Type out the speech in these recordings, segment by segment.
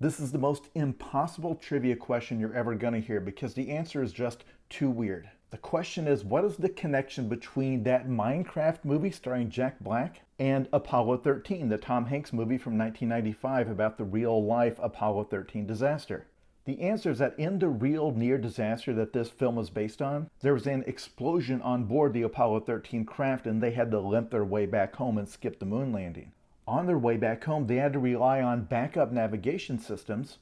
This is the most impossible trivia question you're ever going to hear because the answer is just too weird. The question is, what is the connection between that Minecraft movie starring Jack Black and Apollo 13, the Tom Hanks movie from 1995 about the real-life Apollo 13 disaster? The answer is that in the real near disaster that this film is based on, there was an explosion on board the Apollo 13 craft and they had to limp their way back home and skip the moon landing. On their way back home, they had to rely on backup navigation systems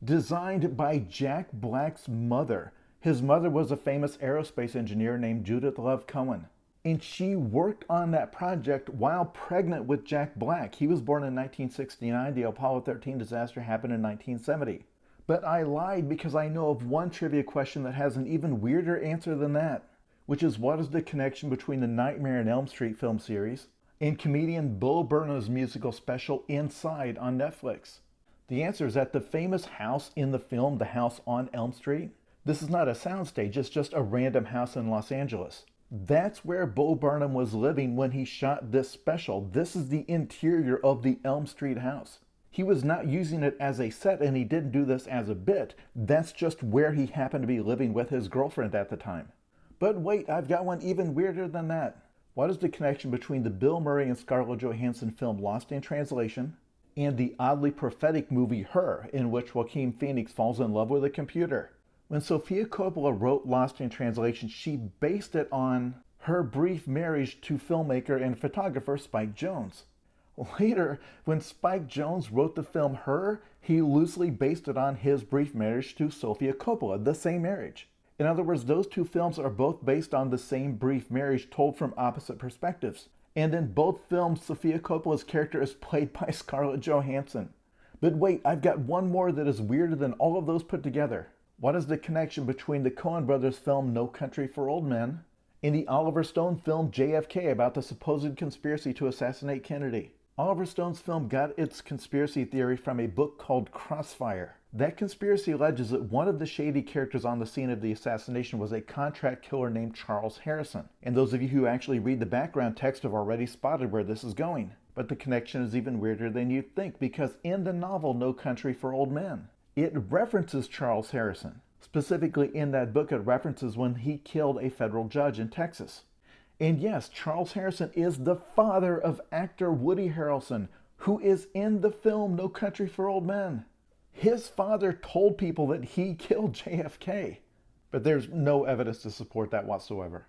designed by Jack Black's mother. His mother was a famous aerospace engineer named Judith Love Cohen. And she worked on that project while pregnant with Jack Black. He was born in 1969. The Apollo 13 disaster happened in 1970. But I lied because I know of one trivia question that has an even weirder answer than that, which is what is the connection between the Nightmare on Elm Street film series and comedian Bo Burnham's musical special Inside on Netflix? The answer is that the famous house in the film, The House on Elm Street, this is not a soundstage, it's just a random house in Los Angeles. That's where Bo Burnham was living when he shot this special. This is the interior of the Elm Street house. He was not using it as a set and he didn't do this as a bit. That's just where he happened to be living with his girlfriend at the time. But wait, I've got one even weirder than that. What is the connection between the Bill Murray and Scarlett Johansson film Lost in Translation and the oddly prophetic movie Her, in which Joaquin Phoenix falls in love with a computer? When Sofia Coppola wrote Lost in Translation, she based it on her brief marriage to filmmaker and photographer Spike Jonze. Later, when Spike Jonze wrote the film Her, he loosely based it on his brief marriage to Sofia Coppola, the same marriage. In other words, those two films are both based on the same brief marriage told from opposite perspectives. And in both films, Sofia Coppola's character is played by Scarlett Johansson. But wait, I've got one more that is weirder than all of those put together. What is the connection between the Coen brothers film No Country for Old Men and the Oliver Stone film JFK about the supposed conspiracy to assassinate Kennedy? Oliver Stone's film got its conspiracy theory from a book called Crossfire. That conspiracy alleges that one of the shady characters on the scene of the assassination was a contract killer named Charles Harrison. And those of you who actually read the background text have already spotted where this is going. But the connection is even weirder than you'd think, because in the novel No Country for Old Men, it references Charles Harrison. Specifically in that book, it references when he killed a federal judge in Texas. And yes, Charles Harrison is the father of actor Woody Harrelson, who is in the film No Country for Old Men. His father told people that he killed JFK, but there's no evidence to support that whatsoever.